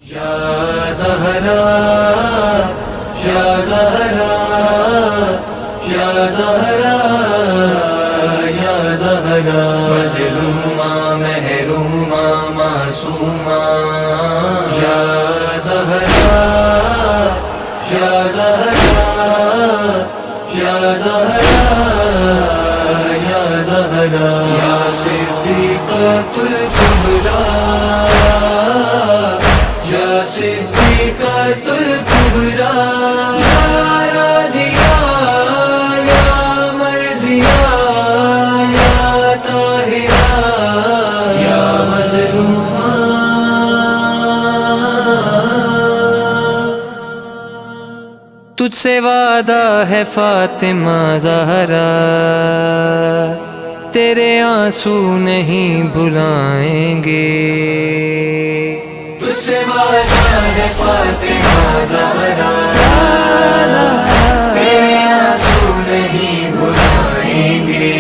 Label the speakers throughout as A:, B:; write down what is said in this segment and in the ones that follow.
A: یا زہرا یا زہرا یا زہرا یا زہرا مظلومہ محرومہ معصومہ یا زہرا یا زہرا یا زہرا یا زہرا یا صدیقۃ الکبریٰ یا صدیقۃ الکبریٰ یا راضیہ یا مرضیہ یا طاہرہ یا مظلومہ تجھ سے وعدہ ہے فاطمہ زہرا تیرے آنسو نہیں بھلائیں گے تجھ سے وعدہ ہے فاطمہ زہرا تیرے آنسو نہیں بھلائیں گے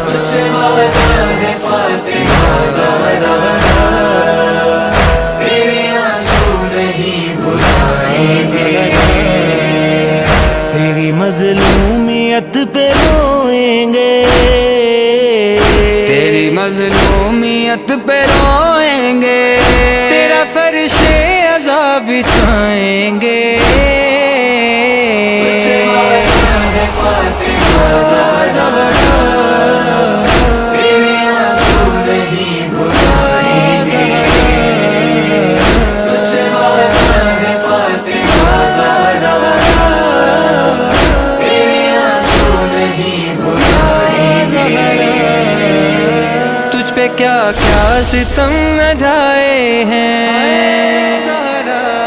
A: تجھ سے وعدہ ہے فاطمہ زہرا تیرے آنسو نہیں بھلائیں گے
B: تیری مظلومیت پہ روئیں گے
A: تیری مظلومیت پہ روئیں گے تیرا فرش عذاب بچھائیں گے تیرے آنسو نہیں بھلائیں گے تجھ سے وعدہ ہے فاطمہ زہرا تیرے آنسو نہیں بھلائیں گے تجھ پہ کیا کیا ستم ڈھائے ہیں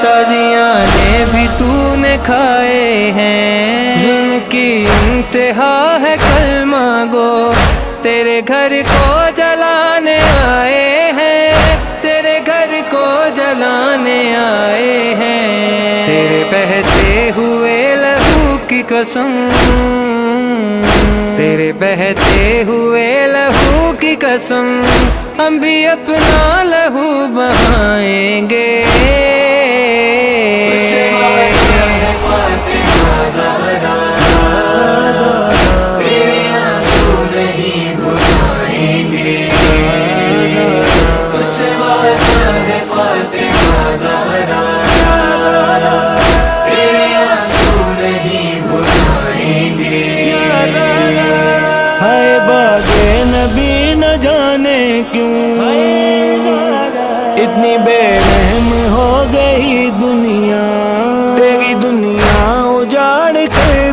A: تازیاں نے بھی تو نے کھائے ہیں ظلم کی انتہا ہے کلمہ گو تیرے گھر کو جلانے آئے ہیں تیرے گھر کو جلانے آئے ہیں تیرے بہتے ہوئے لہو کی قسم تیرے بہتے ہوئے لہو کی قسم ہم بھی اپنا لہو بہائیں گے تیرے آنسو نہیں بھلائیں گے تجھ سے وعدہ ہے فاطمہ زہرا تیرے آنسو نہیں بھلائیں گے
B: ہائے باد نبی نہ جانے کیوں اتنی بے رحم ہو گئی دنیا تیری دنیا اجاڑ کر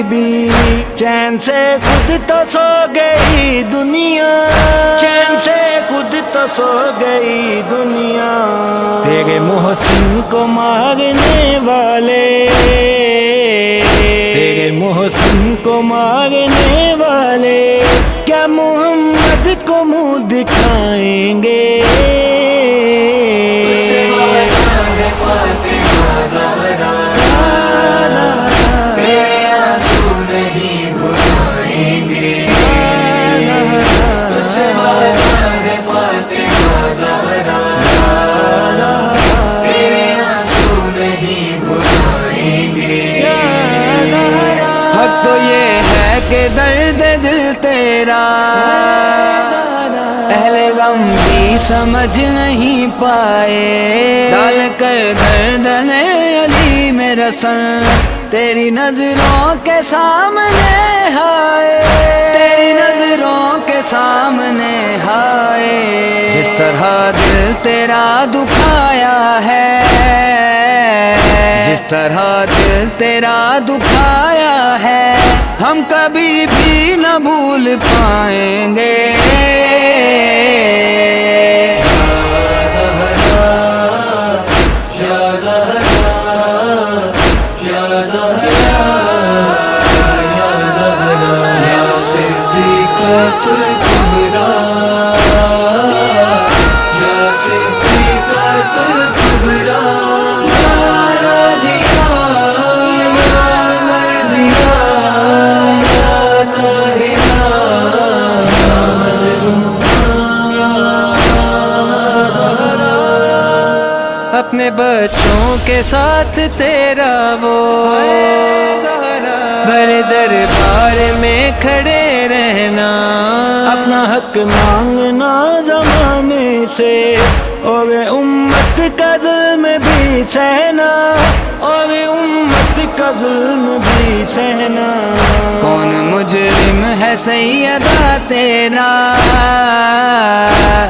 B: بی چین سے خود تو سو گئی دنیا چین سے خود تو سو گئی دنیا تیرے محسن کو مارنے والے تیرے محسن کو مارنے والے کیا محمد کو منہ دکھائیں گے
A: تیرے آنسو نہیں بھلائیں گے تجھ سے وعدہ ہے فاطمہ زہرا تیرے آنسو نہیں بھلائیں گے حق تو یہ ہے کہ درد دل تیرا اہل غم بھی سمجھ نہیں پائے ڈال کر گردن علی میں رسن تیری نظروں کے سامنے ہائے تیری نظروں کے سامنے ہائے جس طرح دل تیرا دکھایا ہے جس طرح دل تیرا دکھایا ہے ہم کبھی بھی نہ بھول پائیں گے اپنے بچوں کے ساتھ تیرا وہ بڑے دربار میں کھڑے رہنا،
B: اپنا حق مانگنا زمانے سے، اور امت کا ظلم بھی سہنا، اور امت کا ظلم بھی سہنا۔
A: کون مجرم ہے سیدہ تیرا،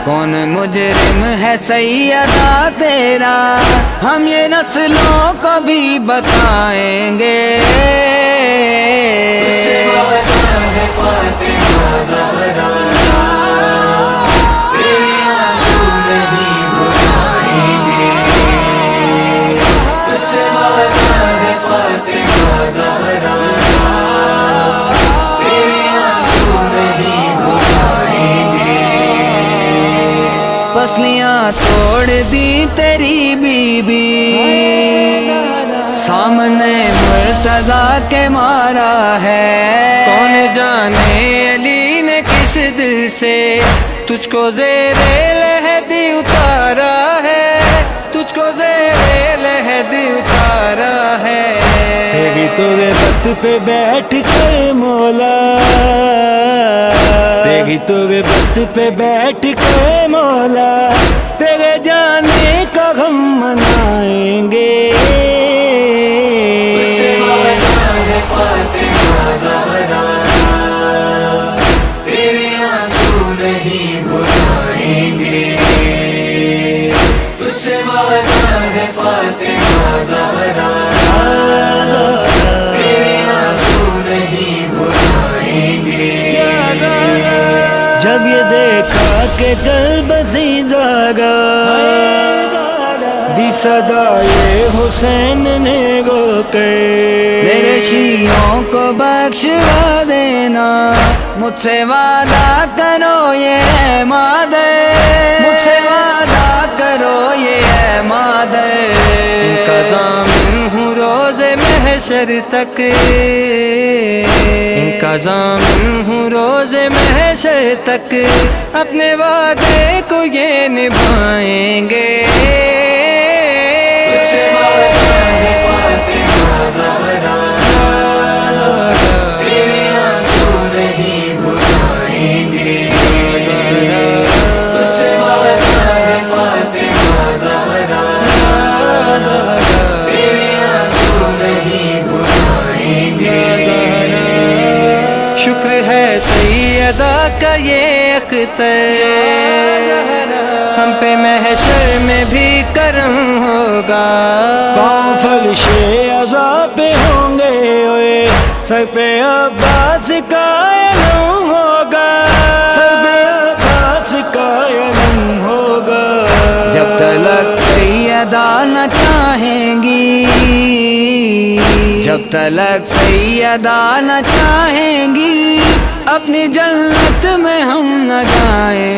A: کون مجرم ہے سیدہ تیرا، ہم یہ نسلوں کو بھی بتائیں گے۔ پسلیاں توڑ دی تیری بی بی، سامنے مرتضیٰ کے مارا ہے، کون جانے علی نے کس دل سے تجھ کو زیر لحدی اتارا ہے، تجھ کو زیر لحدی اتارا ہے۔
B: تیری تربت پہ بیٹھ کے مولا، تیری تربت پہ بیٹھ کے مولا، تیرے جانے کا غم منائیں گے۔
A: تیرے آنسو نہیں بھلائیں گے، تجھ سے وعدہ ہے فاطمہ زہرا، تیرے آنسو نہیں بھلائیں گے۔
B: جب یہ دیکھا کہ جل بسی زاگا، دی صدائے حسین نے گو کر،
A: میرے شیعوں کو بخشوا دینا، مجھ سے وعدہ کرو یہ ہے مادر، مجھ سے وعدہ کرو یہ ہے مادر، ان کا ضامن ہوں روز محشر تک، ان کا ضامن ہوں روز محشر تک، اپنے وعدے کو یہ نبھائیں گے۔ شکر ہے سیدہ کا یہ اختر، ہم پہ محشر میں بھی کرم ہوگا،
B: پاؤں فرش عذاب پہ ہوں گے ہوئے، سر پہ عباس کا علم ہوگا، سر پہ عباس کا علم ہوگا۔
A: جب تلک سیدہ نہ چاہیں گی، جب تلک سیدہ نہ چاہیں گی، اپنی جنت میں ہم نہ جائیں